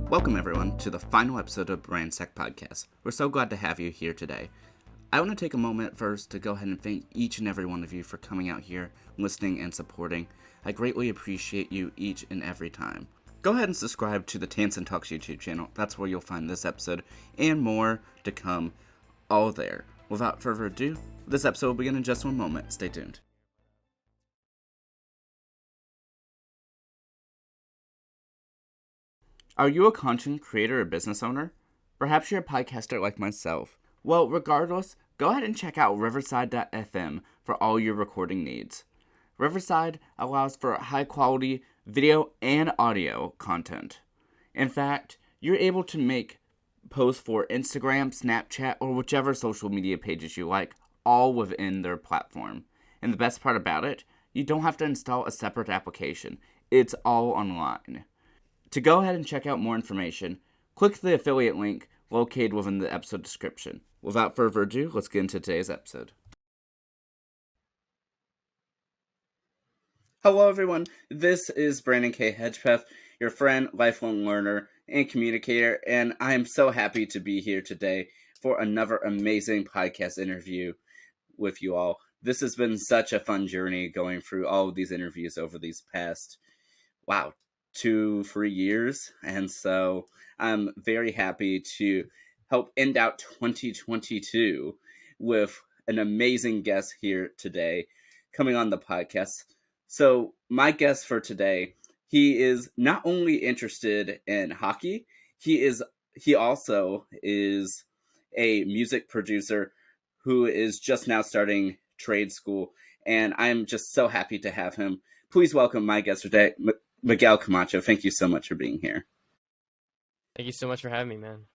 Welcome everyone to the final episode of Bran'sTech Podcast. We're so glad to have you here today. I want to take a moment first to go ahead and thank each and every one of you for coming out here, listening, and supporting. I greatly appreciate you each and every time. Go ahead and subscribe to the Tansson Talks YouTube channel. That's where you'll find this episode and more to come, all there. Without further ado, this episode will begin in just one moment. Stay tuned. Are you a content creator or business owner? Perhaps you're a podcaster like myself. Well, regardless, go ahead and check out riverside.fm for all your recording needs. Riverside allows for high quality video and audio content. In fact, you're able to make posts for Instagram, Snapchat, or whichever social media pages you like, all within their platform. And the best part about it, you don't have to install a separate application. It's all online. To go ahead and check out more information, click the affiliate link located within the episode description. Without further ado, let's get into today's episode. Hello everyone, this is Brandon K. Hedgepeth, your friend, lifelong learner, and communicator, and I am so happy to be here today for another amazing podcast interview with you all. This has been such a fun journey going through all of these interviews over these past, 2-3 years, and so I'm very happy to help end out 2022 with an amazing guest here today coming on the podcast. So my guest for today, he is not only interested in hockey, he also is a music producer who is just now starting trade school, and I'm just so happy to have him. Please welcome my guest today, Miguel Camacho. Thank you so much for being here. Thank you so much for having me, man.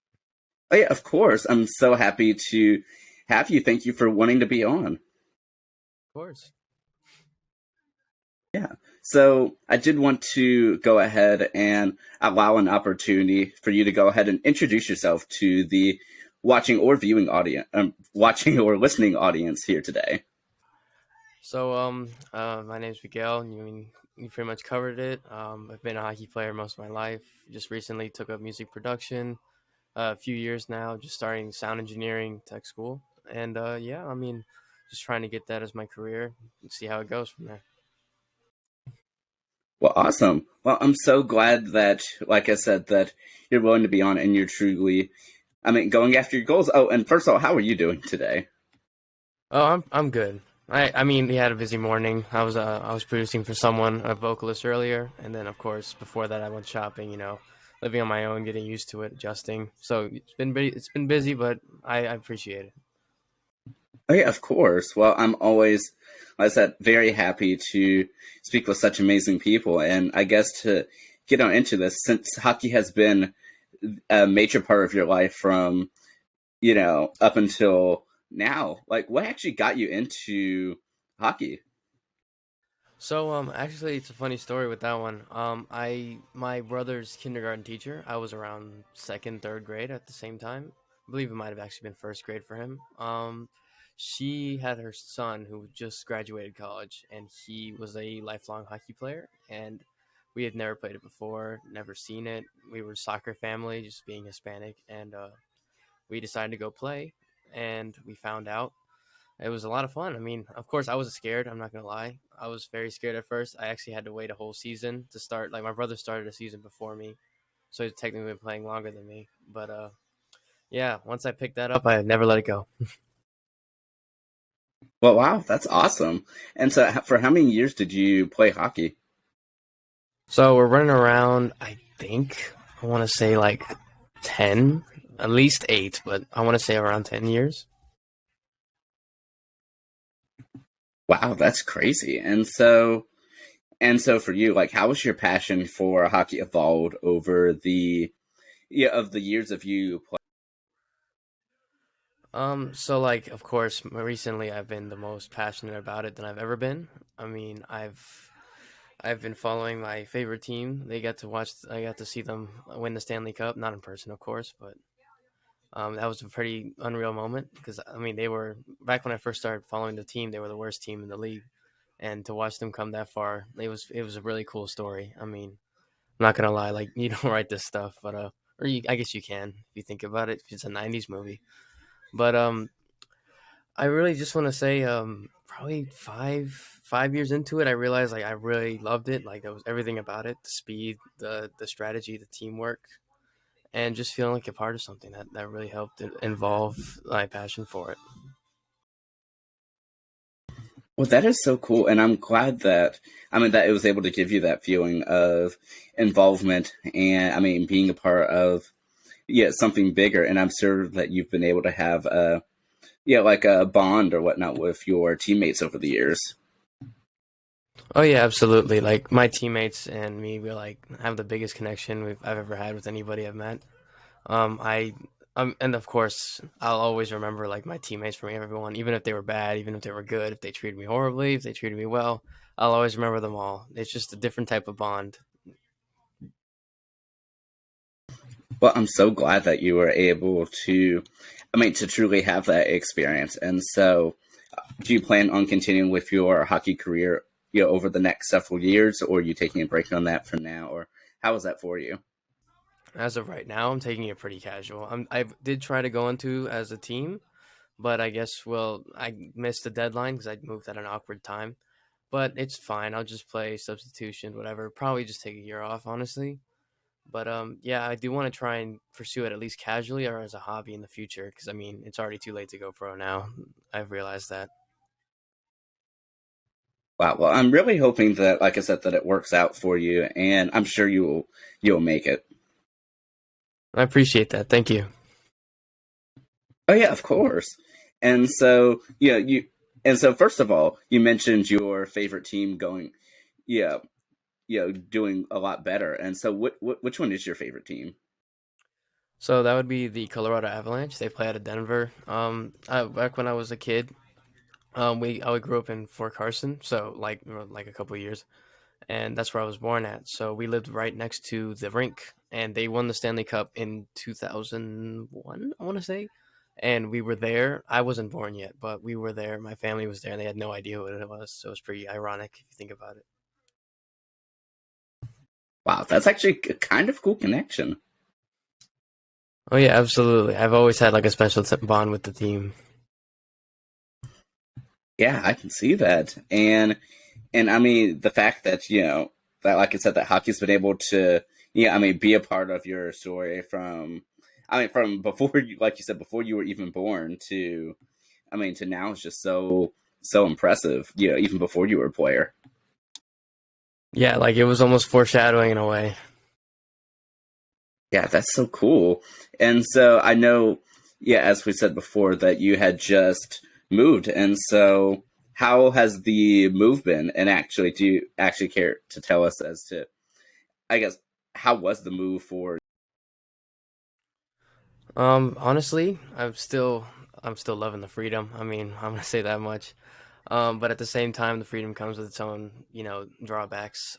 Oh yeah, of course. I'm so happy to have you. Thank you for wanting to be on. Of course. Yeah. So I did want to go ahead and allow an opportunity for you to go ahead and introduce yourself to the watching or viewing audience, watching or listening audience here today. So, my name's Miguel. You pretty much covered it. I've been a hockey player most of my life. Just recently took up music production. A few years now, just starting sound engineering tech school. And just trying to get that as my career and see how it goes from there. Well, awesome. Well, I'm so glad that, like I said, that you're willing to be on and you're truly, going after your goals. Oh, and first of all, how are you doing today? Oh, I'm good. We had a busy morning. I was producing for someone, a vocalist earlier, and then of course before that I went shopping. Living on my own, getting used to it, adjusting. So it's been busy, but I appreciate it. Oh yeah, of course. Well, I'm always, like I said, very happy to speak with such amazing people, and I guess to get on into this, since hockey has been a major part of your life from, up until now, like what actually got you into hockey? So actually, it's a funny story with that one. My brother's kindergarten teacher. I was around second, third grade at the same time. I believe it might have actually been first grade for him. She had her son who just graduated college, and he was a lifelong hockey player. And we had never played it before, never seen it. We were a soccer family, just being Hispanic, and we decided to go play. And we found out. It was a lot of fun. Of course, I was scared. I'm not going to lie. I was very scared at first. I actually had to wait a whole season to start. Like, my brother started a season before me, so he's technically been playing longer than me. But, once I picked that up, I never let it go. Well, wow, that's awesome. And so for how many years did you play hockey? So we're running around, I want to say like 10, at least 8, but I want to say around 10 years. Wow, that's crazy. And so for you, like, how was your passion for hockey evolved over the years of you playing? Of course, recently I've been the most passionate about it than I've ever been. I've been following my favorite team. I got to see them win the Stanley Cup, not in person, of course, but that was a pretty unreal moment because, they were, back when I first started following the team, they were the worst team in the league. And to watch them come that far, it was a really cool story. I'm not going to lie, like, you don't write this stuff, but or I guess you can if you think about it. If it's a '90s movie, but I really just want to say, probably 5 years into it, I realized like I really loved it. Like there was everything about it: the speed, the strategy, the teamwork, and just feeling like a part of something that really helped involve my passion for it. Well, that is so cool, and I'm glad that that it was able to give you that feeling of involvement, and being a part of something bigger. And I'm sure that you've been able to have like a bond or whatnot with your teammates over the years. Oh yeah, absolutely. Like my teammates and me, we like have the biggest connection I've ever had with anybody I've met. I and of course I'll always remember like my teammates from everyone, even if they were bad, even if they were good, if they treated me horribly, if they treated me well, I'll always remember them all. It's just a different type of bond. Well, I'm so glad that you were able to, to truly have that experience. And so, do you plan on continuing with your hockey career, over the next several years, or are you taking a break on that for now, or how is that for you? As of right now, I'm taking it pretty casual. I did try to go into as a team, but I guess I missed the deadline because I moved at an awkward time. But it's fine. I'll just play substitution, whatever. Probably just take a year off, honestly. But yeah, I do want to try and pursue it at least casually or as a hobby in the future. Because I mean, it's already too late to go pro now. I've realized that. Wow. Well, I'm really hoping that, like I said, that it works out for you, and I'm sure you'll make it. I appreciate that. Thank you. Oh yeah, of course. And so, first of all, you mentioned your favorite team going, yeah, doing a lot better. And so, which one is your favorite team? So that would be the Colorado Avalanche. They play out of Denver. Back when I was a kid, I grew up in Fort Carson, so like a couple of years, and that's where I was born at. So we lived right next to the rink, and they won the Stanley Cup in 2001, I want to say. And we were there. I wasn't born yet, but we were there. My family was there, and they had no idea what it was. So it was pretty ironic if you think about it. Wow, that's actually a kind of cool connection. Oh yeah, absolutely. I've always had like a special bond with the team. Yeah, I can see that. And the fact that, that, like I said, that hockey's been able to, be a part of your story from before you, like you said, before you were even born to now is just so impressive, even before you were a player. Yeah, like it was almost foreshadowing in a way. Yeah, that's so cool. And so I know, as we said before, that you had just moved. And so how has the move been? And actually, do you actually care to tell us as to, I guess, how was the move for? Honestly, I'm still loving the freedom. I mean, I'm gonna say that much. But at the same time, the freedom comes with its own, drawbacks.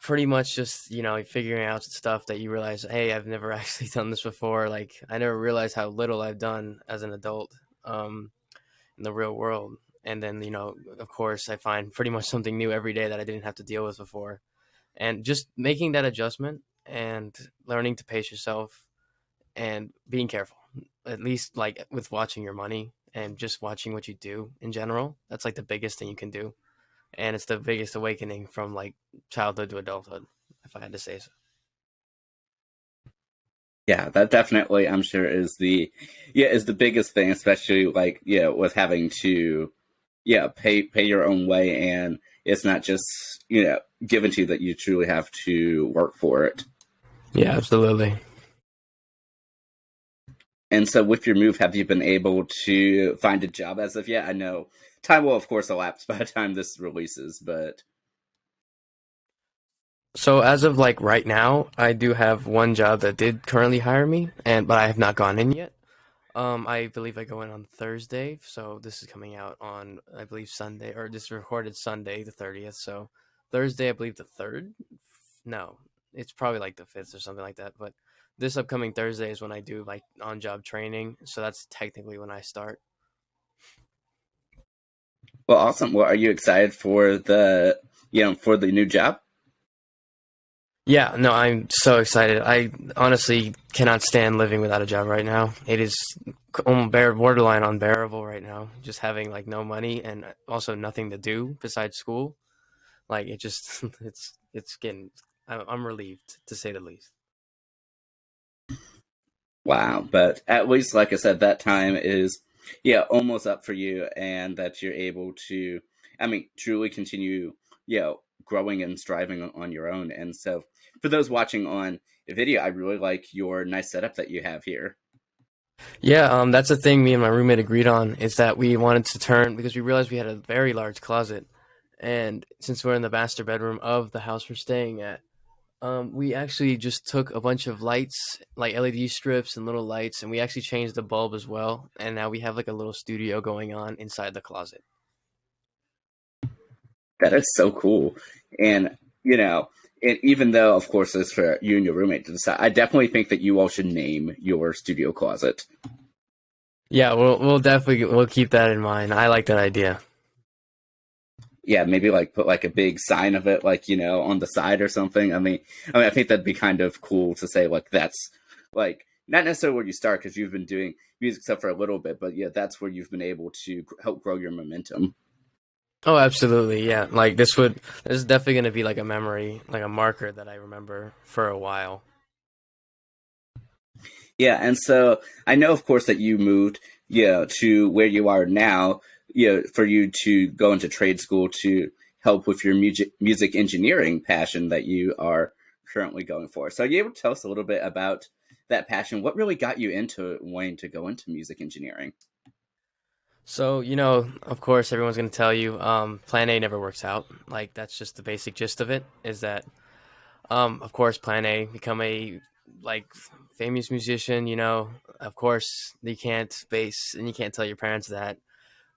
Pretty much just, figuring out stuff that you realize, hey, I've never actually done this before. Like, I never realized how little I've done as an adult, in the real world. And then, of course, I find pretty much something new every day that I didn't have to deal with before. And just making that adjustment and learning to pace yourself and being careful, at least like with watching your money and just watching what you do in general. That's like the biggest thing you can do, and it's the biggest awakening from like childhood to adulthood, if I had to say so. Yeah, that definitely, I'm sure, is the biggest thing, especially like, with having to, pay your own way. And it's not just, given to you, that you truly have to work for it. Yeah, absolutely. And so with your move, have you been able to find a job as of yet? I know time will, of course, elapse by the time this releases, but So as of like right now, I do have one job that did currently hire me, and but I have not gone in yet. I believe I go in on Thursday, so this is coming out on I believe Sunday, or this is recorded Sunday the 30th. So Thursday, I believe the third. No, it's probably like the fifth or something like that. But this upcoming Thursday is when I do like on job training, so that's technically when I start. well, awesome. Well, are you excited for the new job? Yeah, no, I'm so excited. I honestly cannot stand living without a job right now. It is borderline unbearable right now. Just having like no money and also nothing to do besides school. Like it just, it's getting. I'm relieved to say the least. Wow, but at least, like I said, that time is, yeah, almost up for you, and that you're able to, I mean, truly continue, growing and striving on your own. And so, for those watching on video, I really like your nice setup that you have here. Yeah, that's the thing me and my roommate agreed on is that we wanted to turn because we realized we had a very large closet, and since we're in the master bedroom of the house we're staying at, we actually just took a bunch of lights, like LED strips and little lights, and we actually changed the bulb as well. And now we have like a little studio going on inside the closet. That is so cool. And, and even though, of course, it's for you and your roommate to decide, I definitely think that you all should name your studio closet. Yeah, we'll definitely we'll keep that in mind. I like that idea. Yeah, maybe like put like a big sign of it, like, on the side or something. I think that'd be kind of cool to say, like, that's like not necessarily where you start because you've been doing music stuff for a little bit, but yeah, that's where you've been able to help grow your momentum. Oh, absolutely. Yeah. Like this is definitely going to be like a memory, like a marker that I remember for a while. Yeah, and so I know, of course, that you moved, to where you are now, for you to go into trade school to help with your music engineering passion that you are currently going for. So, are you able to tell us a little bit about that passion? What really got you into wanting to go into music engineering? So, of course, everyone's going to tell you plan A never works out. Like that's just the basic gist of it is that of course, plan A, become a like famous musician, of course, you can't base and you can't tell your parents that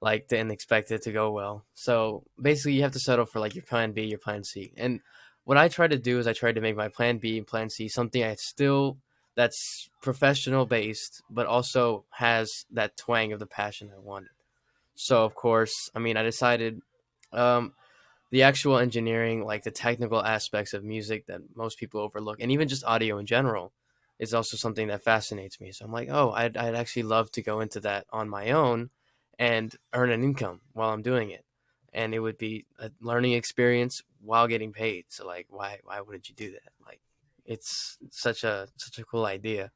like didn't expect it to go well. So basically, you have to settle for like your plan B, your plan C. And what I try to do is I try to make my plan B and plan C something I still that's professional based, but also has that twang of the passion I wanted. So of course, I mean, I decided um, the actual engineering, like the technical aspects of music that most people overlook, and even just audio in general, is also something that fascinates me. So I'm like, oh, I'd actually love to go into that on my own and earn an income while I'm doing it. And it would be a learning experience while getting paid. So like, why wouldn't you do that? Like, it's such a cool idea.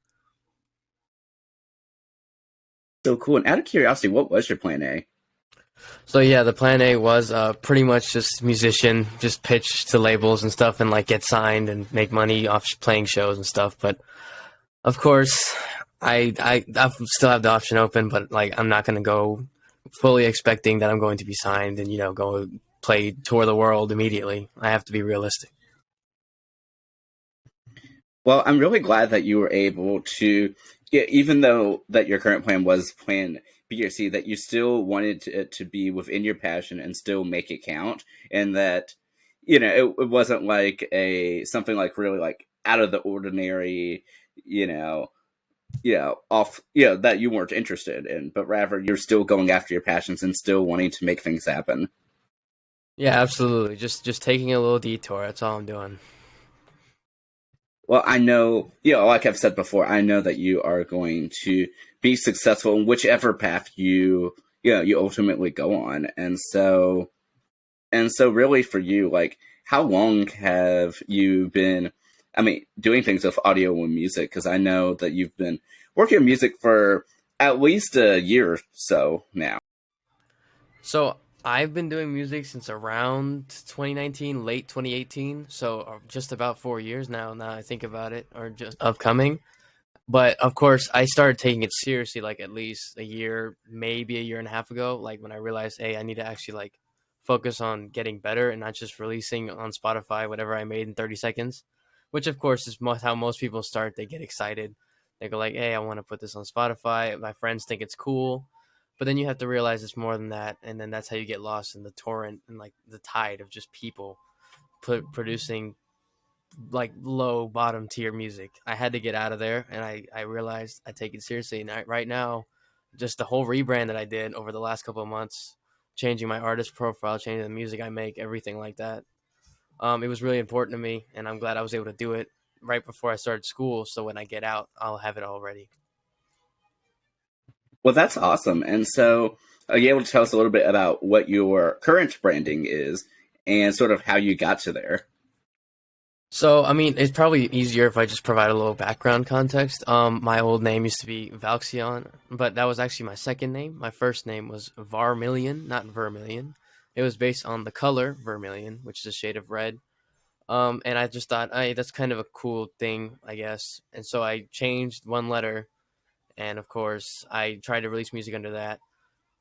So cool. And out of curiosity, what was your plan A? So yeah, the plan A was pretty much just musician, just pitch to labels and stuff, and like get signed and make money off playing shows and stuff. But of course, I still have the option open, but like I'm not gonna go fully expecting that I'm going to be signed and go play tour the world immediately. I have to be realistic. Well, I'm really glad that you were able to, yeah, even though that your current plan was plan B or C, that you still wanted it to be within your passion and still make it count, and that it wasn't like a something like really like out of the ordinary, you know, off, that you weren't interested in, but rather you're still going after your passions and still wanting to make things happen. Yeah, absolutely. Just taking a little detour. That's all I'm doing. Well, I know, like I've said before, I know that you are going to be successful in whichever path you ultimately go on. And so really for you, like, how long have you been, doing things with audio and music? Because I know that you've been working on music for at least a year or so now. So I've been doing music since around 2019, late 2018. So just about 4 years now. Now I think about it, or just upcoming. But of course, I started taking it seriously like at least a year, maybe a year and a half ago. Like when I realized, hey, I need to actually like focus on getting better and not just releasing on Spotify whatever I made in 30 seconds. Which of course is how most people start. They get excited. They go like, hey, I want to put this on Spotify. My friends think it's cool. But then you have to realize it's more than that, and then that's how you get lost in the torrent and like the tide of just people producing like low bottom tier music. I had to get out of there, and I realized I take it seriously. And right now, just the whole rebrand that I did over the last couple of months, changing my artist profile, changing the music I make, everything like that. It was really important to me, and I'm glad I was able to do it right before I started school. So when I get out, I'll have it all ready. Well, that's awesome. And so, are you able to tell us a little bit about what your current branding is and sort of how you got to there? So, I mean, it's probably easier if I just provide a little background context. My old name used to be Valxion, but that was actually my second name. My first name was Varmilion, not Vermilion. It was based on the color vermilion, which is a shade of red. And I just thought, hey, that's kind of a cool thing, I guess. And so I changed one letter, and of course, I tried to release music under that.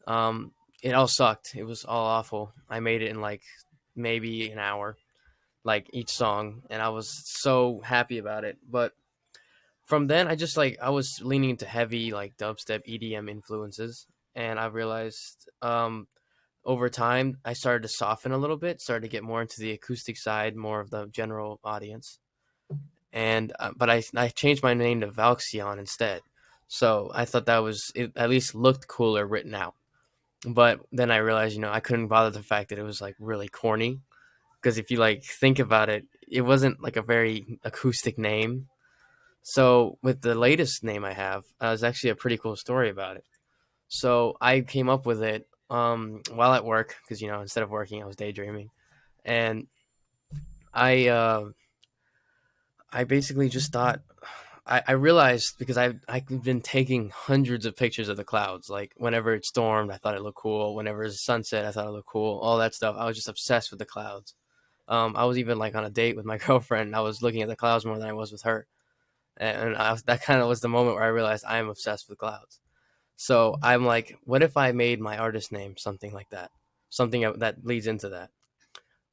Um, it all sucked. It was all awful. I made it in like maybe an hour, like each song, and I was so happy about it. But from then, I just like I was leaning into heavy like dubstep EDM influences, and I realized over time I started to soften a little bit, started to get more into the acoustic side, more of the general audience, and but I changed my name to Valxion instead. So I thought that was it at least looked cooler written out. But then I realized, I couldn't bother the fact that it was like really corny. Because if you like think about it, it wasn't like a very acoustic name. So with the latest name I have, it's actually a pretty cool story about it. So I came up with it while at work because instead of working, I was daydreaming, and I I basically just thought I realized because I've been taking hundreds of pictures of the clouds. Like whenever it stormed, I thought it looked cool. Whenever it's sunset, I thought it looked cool. All that stuff. I was just obsessed with the clouds. I was even like on a date with my girlfriend. And I was looking at the clouds more than I was with her, and that kind of was the moment where I realized I am obsessed with clouds. So I'm like, what if I made my artist name something like that, something that leads into that?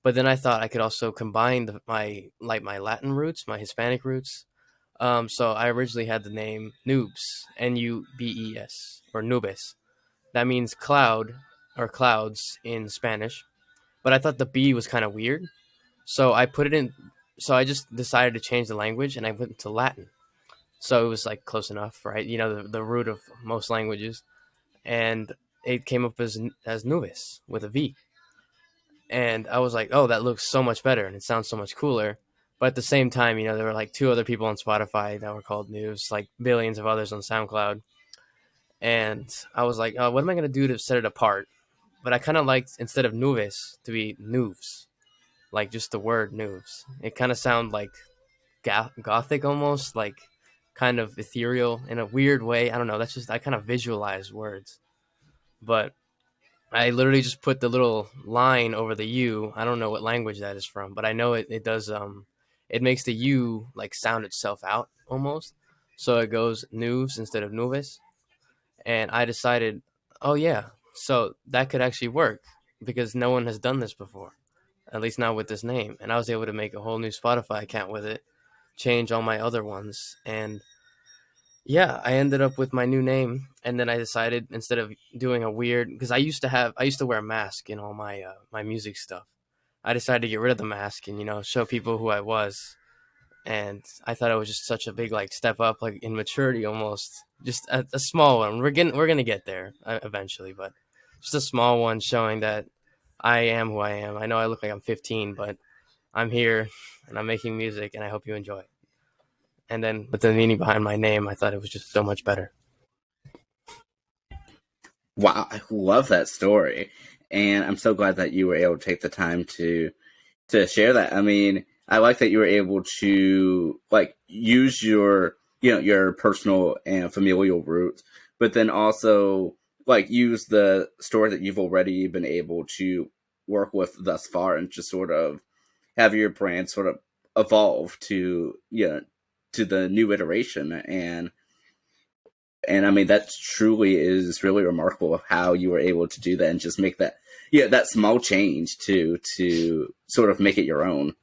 But then I thought I could also combine my Latin roots, my Hispanic roots. So I originally had the name Noobs, Nubes, or Nubes. That means cloud or clouds in Spanish. But I thought the B was kind of weird, so I put it in. So I just decided to change the language, and I went to Latin. So it was like close enough, right? The root of most languages, and it came up as Nubes with a V. And I was like, oh, that looks so much better and it sounds so much cooler. But at the same time, there were like two other people on Spotify that were called News, like billions of others on SoundCloud. And I was like, oh, what am I going to do to set it apart? But I kind of liked, instead of Nubes, to be Noobs, like just the word Noobs. It kind of sounded like gothic almost, like kind of ethereal in a weird way. I don't know. That's just, I kind of visualize words. But I literally just put the little line over the U. I don't know what language that is from, but I know it does it makes the U like sound itself out almost. So it goes news instead of nubes. And I decided, oh yeah, so that could actually work because no one has done this before. At least not with this name. And I was able to make a whole new Spotify account with it, change all my other ones, and yeah, I ended up with my new name, and then I decided instead of doing a weird, because I used to wear a mask in all my music stuff. I decided to get rid of the mask and show people who I was, and I thought it was just such a big like step up, like in maturity almost, just a small one. We're gonna get there eventually, but just a small one showing that I am who I am. I know I look like I'm 15, but I'm here and I'm making music, and I hope you enjoy it. And then with the meaning behind my name, I thought it was just so much better. Wow, I love that story. And I'm so glad that you were able to take the time to share that. I mean, I like that you were able to like use your your personal and familial roots, but then also like use the story that you've already been able to work with thus far and just sort of have your brand sort of evolve to to the new iteration. And I mean that truly is really remarkable of how you were able to do that and just make that that small change to sort of make it your own.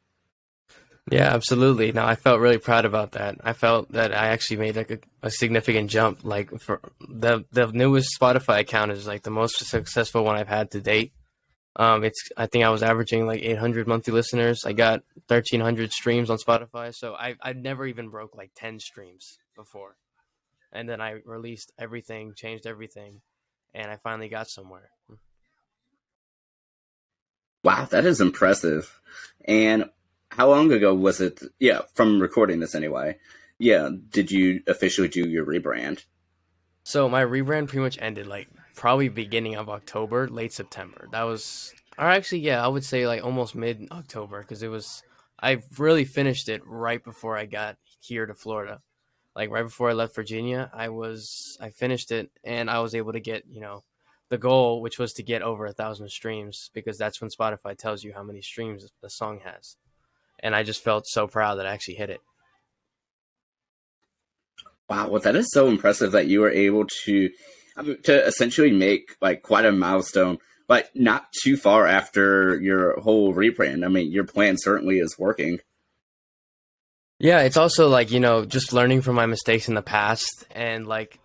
Yeah, absolutely. No, I felt really proud about that. I felt that I actually made like a significant jump. Like for the newest Spotify account is like the most successful one I've had to date. It's I think I was averaging like 800 monthly listeners. I got 1,300 streams on Spotify. So I never even broke like 10 streams before. And then I released everything, changed everything, and I finally got somewhere. Wow, that is impressive. And how long ago was it? Yeah, from recording this anyway. Yeah, did you officially do your rebrand? So my rebrand pretty much ended like probably beginning of October, late September. That was, or actually, yeah, I would say like almost mid October because it was. I really finished it right before I got here to Florida. Like right before I left Virginia, I finished it and I was able to get the goal, which was to get over 1,000 streams because that's when Spotify tells you how many streams the song has. And I just felt so proud that I actually hit it. Wow, well, that is so impressive that you were able to, I mean, to essentially make like quite a milestone, like not too far after your whole rebrand. I mean, your plan certainly is working. Yeah, it's also like, just learning from my mistakes in the past and like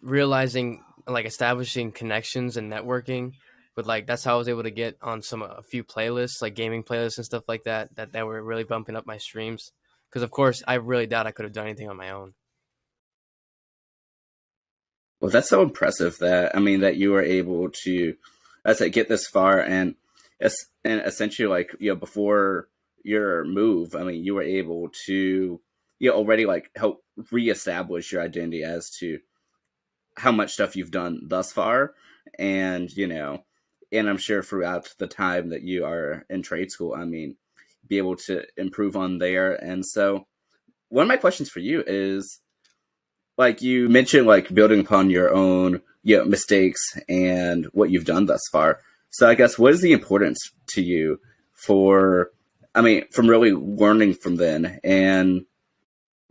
realizing, like establishing connections and networking with like that's how I was able to get on a few playlists, like gaming playlists and stuff like that were really bumping up my streams. Because of course, I really doubt I could have done anything on my own. Well, that's so impressive that, I mean, that you were able to, as I get this far and essentially like, before your move, I mean, you were able to, already like help reestablish your identity as to how much stuff you've done thus far. And, and I'm sure throughout the time that you are in trade school, I mean, be able to improve on there. And so one of my questions for you is, like you mentioned, like building upon your own mistakes and what you've done thus far. So I guess what is the importance to you for, I mean, from really learning from then and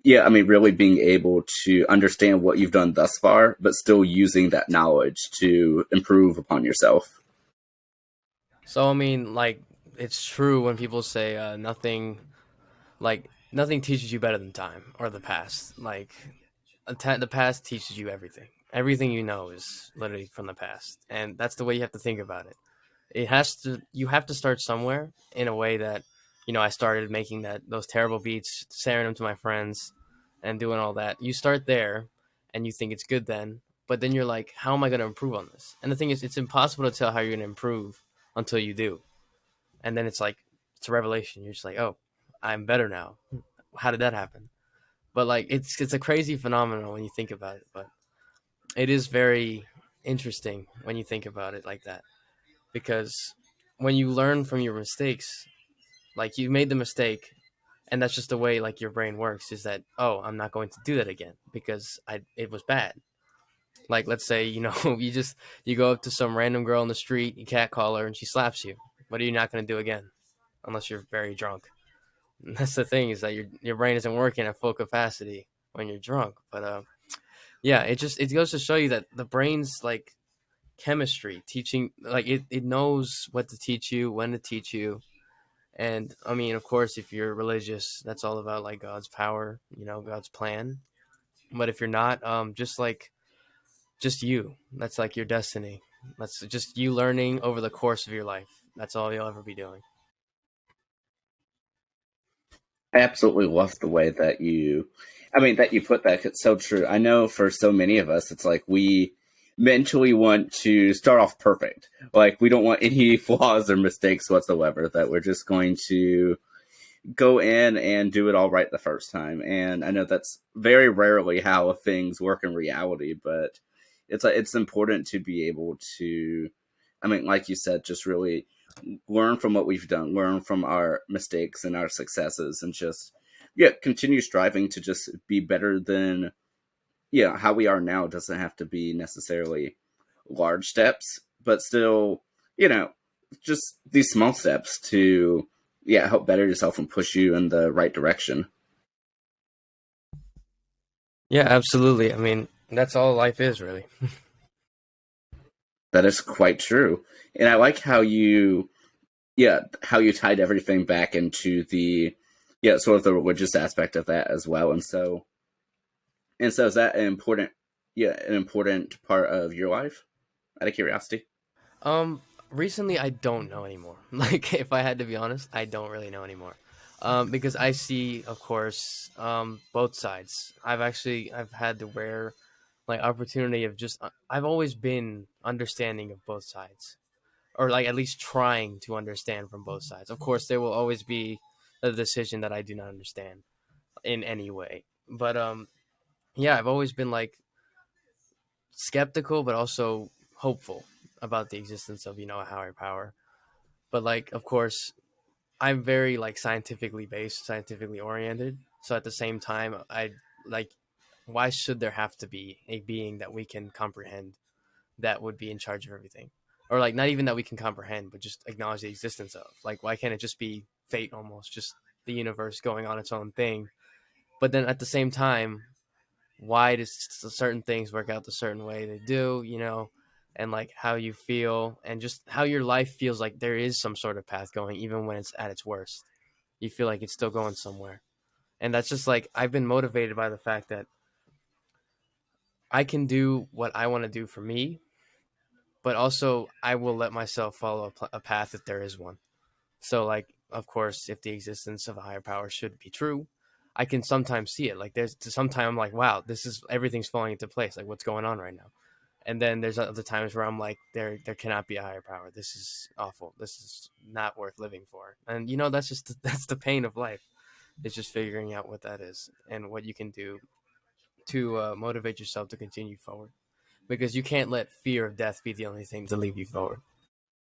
I mean, really being able to understand what you've done thus far, but still using that knowledge to improve upon yourself. So I mean, like it's true when people say nothing teaches you better than time or the past. Like the past teaches you everything. Everything you know is literally from the past, and that's the way you have to think about it. You have to start somewhere in a way that I started making those terrible beats, sharing them to my friends, and doing all that. You start there, and you think it's good then, but then you're like, how am I going to improve on this? And the thing is, it's impossible to tell how you're going to improve until you do, and then it's like it's a revelation. You're just like, oh, I'm better now. How did that happen? But like it's a crazy phenomenon when you think about it, but it is very interesting when you think about it like that, because when you learn from your mistakes, like you made the mistake, and that's just the way like your brain works, is that, oh, I'm not going to do that again because it was bad. Like let's say you go up to some random girl in the street, you catcall her and she slaps you. What are you not going to do again unless you're very drunk? And that's the thing, is that your brain isn't working at full capacity when you're drunk. But yeah, it goes to show you that the brain's like chemistry teaching, like it knows what to teach you, when to teach you. And I mean, of course, if you're religious, that's all about like God's power, God's plan. But if you're not, just you, that's like your destiny. That's just you learning over the course of your life. That's all you'll ever be doing. I absolutely love the way that I mean, that you put that. It's so true. I know for so many of us, it's like we mentally want to start off perfect. Like we don't want any flaws or mistakes whatsoever, that we're just going to go in and do it all right the first time. And I know that's very rarely how things work in reality, but it's important to be able to, I mean, like you said, just really learn from what we've done, learn from our mistakes and our successes, and just continue striving to just be better than how we are now. It doesn't have to be necessarily large steps, but still, you know, just these small steps to help better yourself and push you in the right direction. Yeah, absolutely. I mean, that's all life is, really. That is quite true. And I like how you tied everything back into the sort of the religious aspect of that as well. And so is that an important part of your life, out of curiosity? Um, Recently I don't know anymore. Like, if I had to be honest, I don't really know anymore. Because I see, of course, both sides. I've had the rare, like, opportunity of just I've always been understanding of both sides, or like at least trying to understand from both sides. Of course, there will always be a decision that I do not understand in any way. But yeah, I've always been like skeptical, but also hopeful about the existence of a higher power. But like, of course, I'm very like scientifically based, scientifically oriented. So at the same time, I like, why should there have to be a being that we can comprehend that would be in charge of everything? Or like not even that we can comprehend, but just acknowledge the existence of. Like, why can't it just be fate almost, just the universe going on its own thing? But then at the same time, why does certain things work out the certain way they do, and like how you feel and just how your life feels like there is some sort of path going, even when it's at its worst. You feel like it's still going somewhere. And that's just like, I've been motivated by the fact that I can do what I want to do for me, but also I will let myself follow a path if there is one. So, like, of course, if the existence of a higher power should be true, I can sometimes see it. Like, there's sometimes I'm like, wow, this is everything's falling into place. Like, what's going on right now? And then there's other times where I'm like, there cannot be a higher power. This is awful. This is not worth living for. And that's just that's the pain of life. It's just figuring out what that is and what you can do to motivate yourself to continue forward. Because you can't let fear of death be the only thing to leave you forward.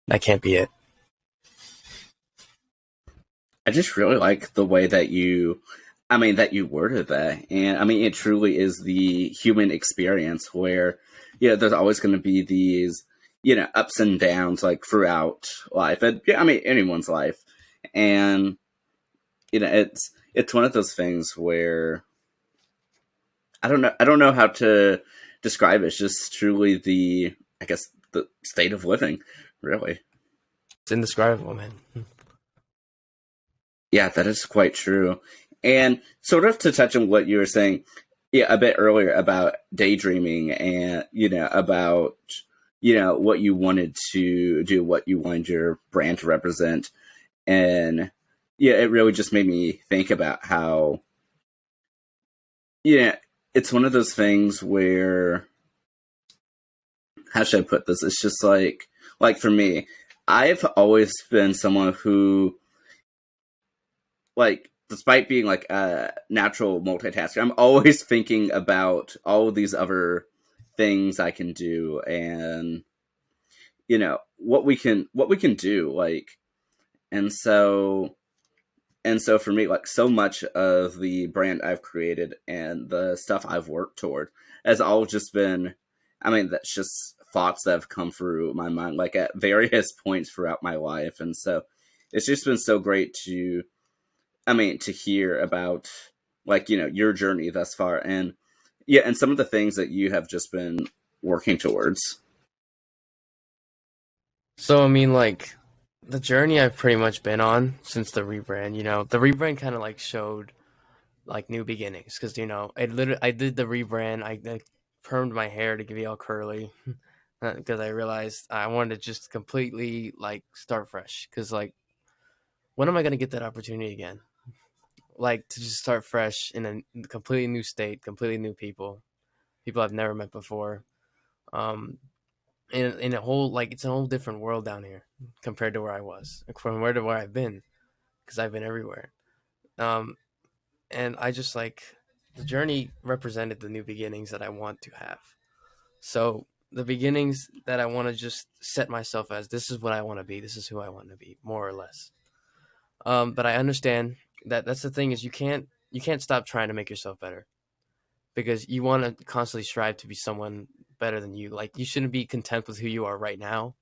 That can't be it. I just really like the way that you worded that. And I mean, it truly is the human experience where, there's always going to be these, ups and downs like throughout life. And yeah, I mean, anyone's life. And, it's one of those things where I don't know how to describe it. It's just truly the state of living, really. It's indescribable, man. Yeah, that is quite true. And sort of to touch on what you were saying, a bit earlier about daydreaming and, about, what you wanted to do, what you wanted your brand to represent. And it really just made me think about how, it's one of those things where, how should I put this? It's just like for me, I've always been someone who, like, despite being like a natural multitasker, I'm always thinking about all of these other things I can do and, what we can do, like, and so for me, like, so much of the brand I've created and the stuff I've worked toward has all just been, I mean, that's just thoughts that have come through my mind, like, at various points throughout my life. And so it's just been so great to hear about, like, your journey thus far and some of the things that you have just been working towards. So, I mean, like, the journey I've pretty much been on since the rebrand, the rebrand kind of like showed like new beginnings because, I did the rebrand. I permed my hair to be all curly because I realized I wanted to just completely like start fresh because, like, when am I going to get that opportunity again? Like, to just start fresh in a completely new state, completely new people I've never met before. In a whole, like, it's a whole different world down here compared to where I was, from where I've been, because I've been everywhere. And I just, like, the journey represented the new beginnings that I want to have. So the beginnings that I want to just set myself as, this is what I want to be, this is who I want to be, more or less. But I understand that's the thing, is you can't stop trying to make yourself better, because you want to constantly strive to be someone better than you. Like, you shouldn't be content with who you are right now.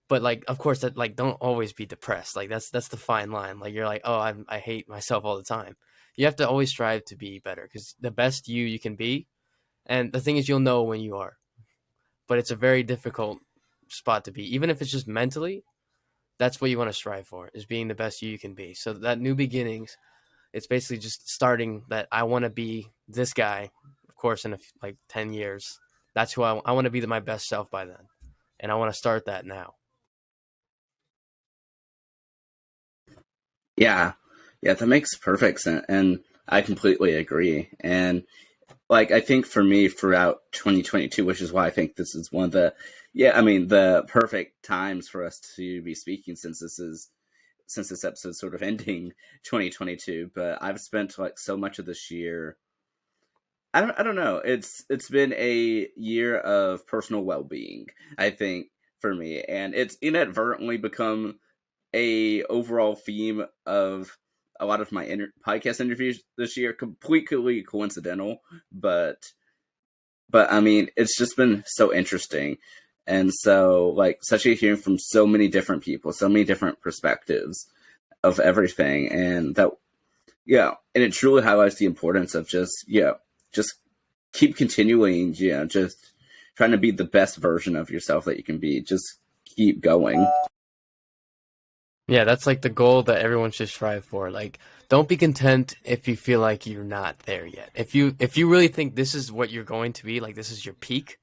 But, like, of course, that, like, don't always be depressed. Like, that's the fine line. Like, you're like, oh, I hate myself all the time. You have to always strive to be better, because the best you can be. And the thing is, you'll know when you are. But it's a very difficult spot to be. Even if it's just mentally, that's what you want to strive for, is being the best you can be. So that new beginnings, it's basically just starting that I want to be this guy, of course, in like 10 years. That's who I want to be, my best self by then. And I want to start that now. Yeah, that makes perfect sense. And I completely agree. And, like, I think for me throughout 2022, which is why I think this is one of the, yeah, I mean, the perfect times for us to be speaking since this episode's sort of ending 2022. But I've spent like so much of this year. I don't know. It's been a year of personal well being, I think, for me, and it's inadvertently become a overall theme of a lot of my podcast interviews this year. Completely coincidental, but I mean, it's just been so interesting. And so, like, especially hearing from so many different people, so many different perspectives of everything. And that, yeah, and it truly highlights the importance of just, yeah, just keep continuing, just trying to be the best version of yourself that you can be. Just keep going. Yeah, that's like the goal that everyone should strive for. Like, don't be content if you feel like you're not there yet. If you really think this is what you're going to be, like this is your peak,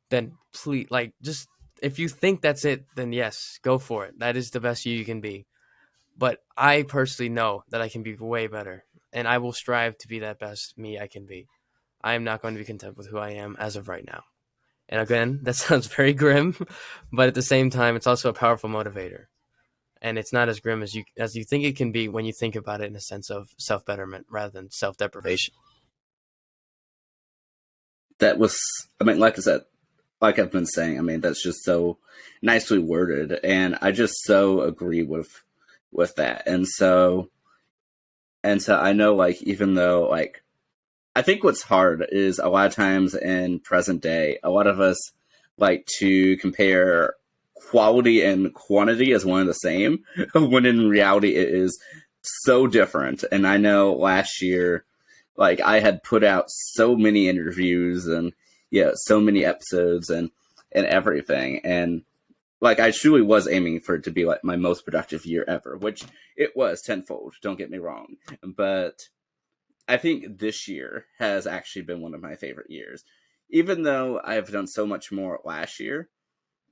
then please, like, just if you think that's it, then yes, go for it. That is the best you can be. But I personally know that I can be way better, and I will strive to be that best me I can be. I am not going to be content with who I am as of right now. And again, that sounds very grim, but at the same time, it's also a powerful motivator. And it's not as grim as you think it can be when you think about it in a sense of self betterment rather than self deprivation. That was, I mean, like I said, like I've been saying, I mean, that's just so nicely worded, and I just so agree with that. And so I know, like, even though, like, I think what's hard is a lot of times in present day, a lot of us like to compare quality and quantity as one and the same, when in reality it is so different. And I know last year, like, I had put out so many interviews and, yeah, so many episodes and everything. And like, I truly was aiming for it to be like my most productive year ever, which it was tenfold, don't get me wrong. But I think this year has actually been one of my favorite years. Even though I've done so much more last year,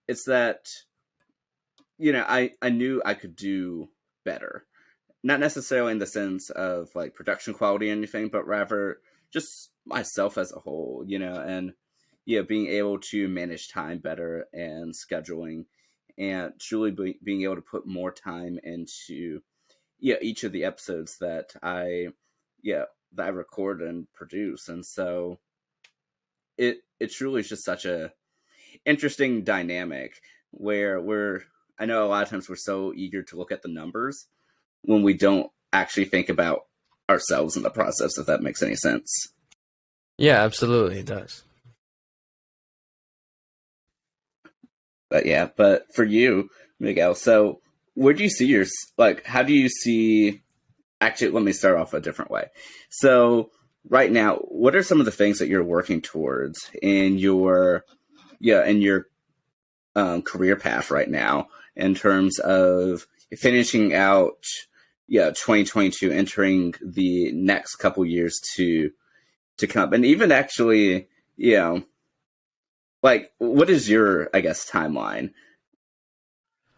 it's that, I knew I could do better. Not necessarily in the sense of like production quality or anything, but rather just myself as a whole, and yeah, being able to manage time better and scheduling, and truly being able to put more time into, yeah, each of the episodes yeah, that I record and produce. And so it truly is just such a interesting dynamic where I know a lot of times we're so eager to look at the numbers when we don't actually think about ourselves in the process, if that makes any sense. Yeah, absolutely, it does. But yeah, but for you, Miguel, so where do you see like, how do you see, actually, let me start off a different way. So right now, what are some of the things that you're working towards in your, yeah, in your career path right now, in terms of finishing out, yeah, 2022, entering the next couple years to come, and even actually, you know, like, what is your, I guess, timeline?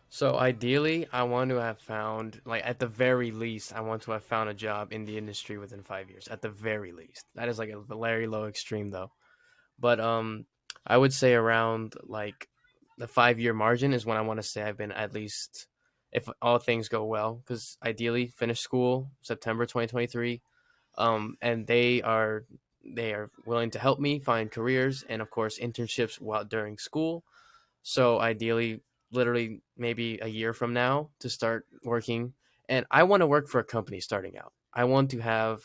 So ideally, I want to have found, like, at the very least, I want to have found a job in the industry within 5 years. At the very least, that is like a very low extreme though. But I would say around like the 5 year margin is when I want to say I've been at least, if all things go well, because ideally finish school September 2023, and they are willing to help me find careers and of course internships while during school. So ideally, literally maybe a year from now to start working. And I want to work for a company starting out. I want to have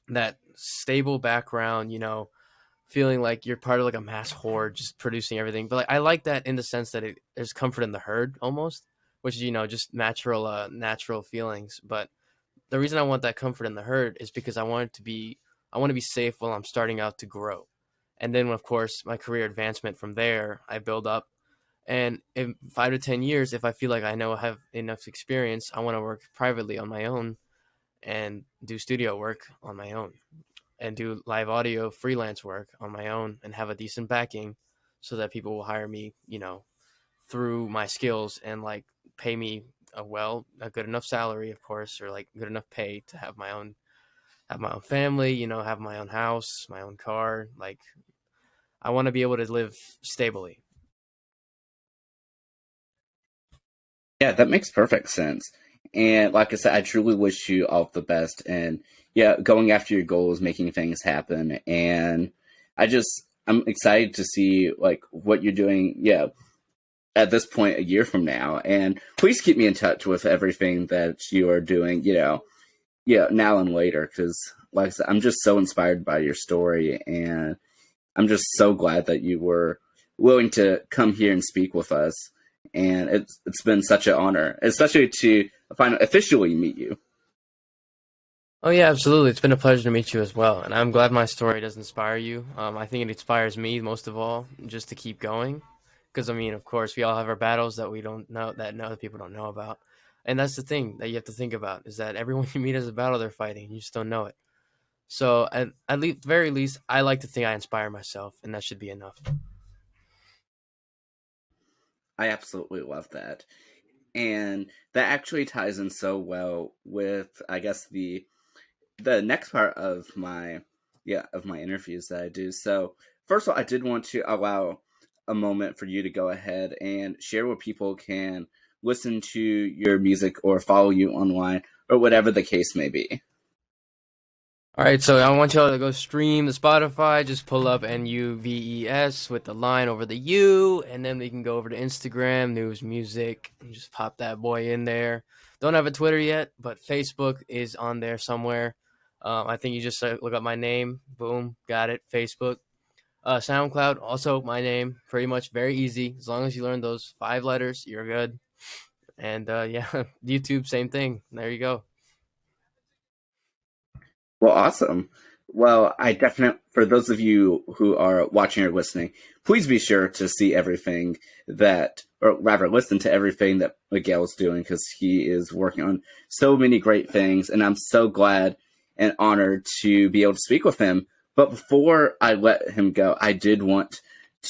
that stable background, feeling like you're part of like a mass horde, just producing everything. But like, I like that in the sense that there's comfort in the herd almost, which is just natural feelings. But the reason I want that comfort in the herd is because I want to be safe while I'm starting out to grow, and then of course my career advancement from there I build up. And in 5 to 10 years, if I feel like I have enough experience, I want to work privately on my own and do studio work on my own and do live audio freelance work on my own and have a decent backing so that people will hire me, through my skills and like pay me a good enough salary, of course, or like good enough pay to have my own family, have my own house, my own car. Like I want to be able to live stably. Yeah, that makes perfect sense. And like I said, I truly wish you all the best. And yeah, going after your goals, making things happen. And I'm excited to see like what you're doing. Yeah, at this point, a year from now. And please keep me in touch with everything that you are doing. Yeah, now and later, because like I said, I'm just so inspired by your story, and I'm just so glad that you were willing to come here and speak with us. And it's been such an honor, especially to officially meet you. Oh yeah, absolutely. It's been a pleasure to meet you as well, and I'm glad my story does inspire you. I think it inspires me most of all, just to keep going. Because I mean, of course, we all have our battles that we don't know that other people don't know about, and that's the thing that you have to think about is that everyone you meet has a battle they're fighting. You just don't know it. So at least, very least, I like to think I inspire myself, and that should be enough. I absolutely love that. And that actually ties in so well with, I guess, the next part of my interviews that I do. So first of all, I did want to allow a moment for you to go ahead and share where people can listen to your music or follow you online or whatever the case may be. All right, so I want y'all to go stream the Spotify. Just pull up NUVES with the line over the U, and then we can go over to Instagram, News Music, and just pop that boy in there. Don't have a Twitter yet, but Facebook is on there somewhere. I think you just look up my name. Boom, got it. Facebook. SoundCloud, also my name. Pretty much very easy. As long as you learn those 5 letters, you're good. And yeah, YouTube, same thing. There you go. Well, awesome. Well, I definitely, for those of you who are watching or listening, please be sure to see everything or rather listen to everything that Miguel's doing, because he is working on so many great things. And I'm so glad and honored to be able to speak with him. But before I let him go, I did want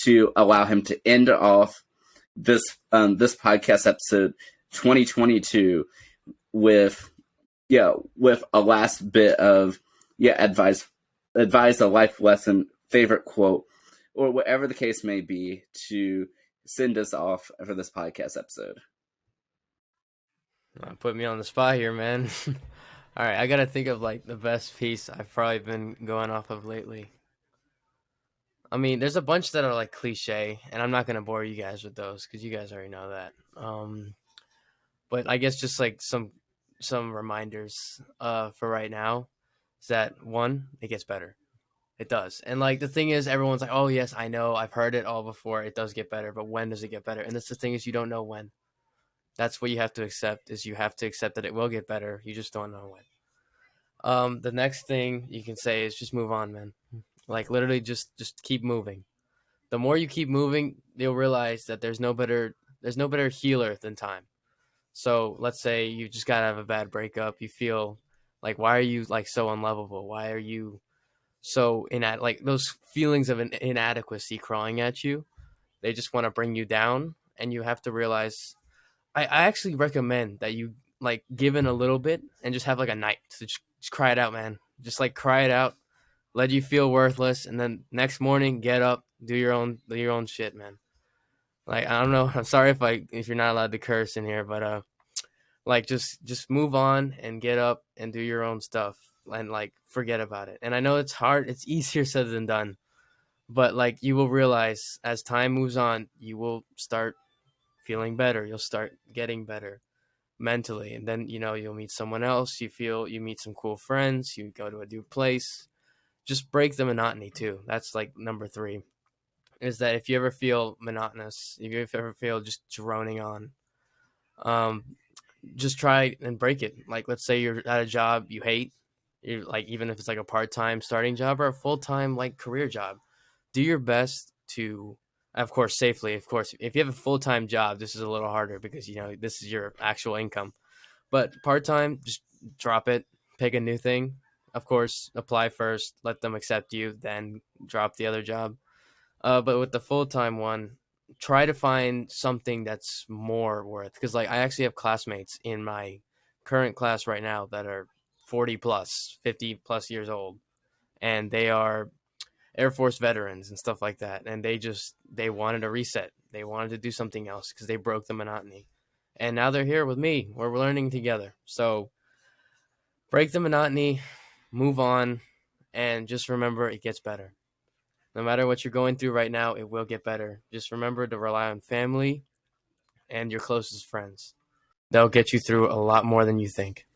to allow him to end off this podcast episode 2022 with with a last bit of advise a life lesson, favorite quote, or whatever the case may be, to send us off for this podcast episode. Put me on the spot here, man. All right, I gotta think of like the best piece I've probably been going off of lately. I mean, there's a bunch that are like cliche, and I'm not gonna bore you guys with those because you guys already know that. But I guess just like some reminders for right now is that one, it gets better. It does. And like the thing is, everyone's like, "Oh yes, I know, I've heard it all before. It does get better, but when does it get better?" And that's the thing is, you don't know when. That's what you have to accept. Is you have to accept that it will get better. You just don't know when. The next thing you can say is just move on, man. Like literally, just keep moving. The more you keep moving, you'll realize that there's no better healer than time. So let's say you just gotta have a bad breakup. You feel like, why are you like so unlovable? Why are you so like those feelings of inadequacy crawling at you? They just want to bring you down, and you have to realize. I actually recommend that you like give in a little bit and just have like a night to just cry it out, man. Just like cry it out, let you feel worthless, and then next morning get up, do your own shit, man. Like I don't know. I'm sorry if you're not allowed to curse in here, but like just move on and get up and do your own stuff and like forget about it. And I know it's hard. It's easier said than done, but like you will realize as time moves on, you will start feeling better. You'll start getting better mentally, and then you'll meet someone else. You meet some cool friends. You go to a new place. Just break the monotony too. That's like number 3. Is that if you ever feel monotonous, if you ever feel just droning on, um, just try and break it. Like let's say you're at a job you hate. You're like even if it's like a part-time starting job or a full-time like career job, do your best to, of course, safely. Of course, if you have a full-time job, this is a little harder because this is your actual income. But part-time, just drop it, pick a new thing. Of course, apply first, let them accept you, then drop the other job. But with the full-time one, try to find something that's more worth, because like I actually have classmates in my current class right now that are 40 plus, 50 plus years old, and they are Air Force veterans and stuff like that, and they wanted a reset. They wanted to do something else because they broke the monotony. And now they're here with me, where we're learning together. So break the monotony, move on, and just remember it gets better. No matter what you're going through right now, it will get better. Just remember to rely on family and your closest friends. They'll get you through a lot more than you think.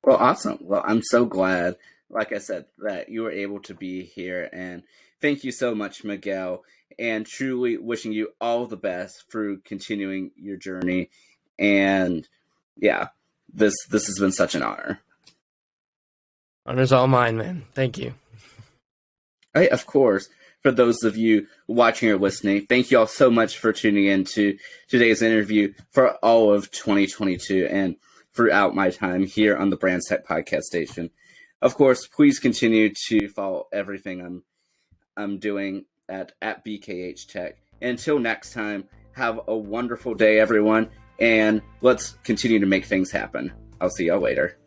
Well, awesome. Well, I'm so glad, like I said, that you were able to be here. And thank you so much, Miguel. And truly wishing you all the best through continuing your journey. And yeah, this has been such an honor. Honor's all mine, man. Thank you. Right, of course. For those of you watching or listening, thank you all so much for tuning in to today's interview for all of 2022 and throughout my time here on the Bran'sTech Podcast station. Of course, please continue to follow everything I'm doing at BKH Tech. And until next time, have a wonderful day, everyone, and let's continue to make things happen. I'll see y'all later.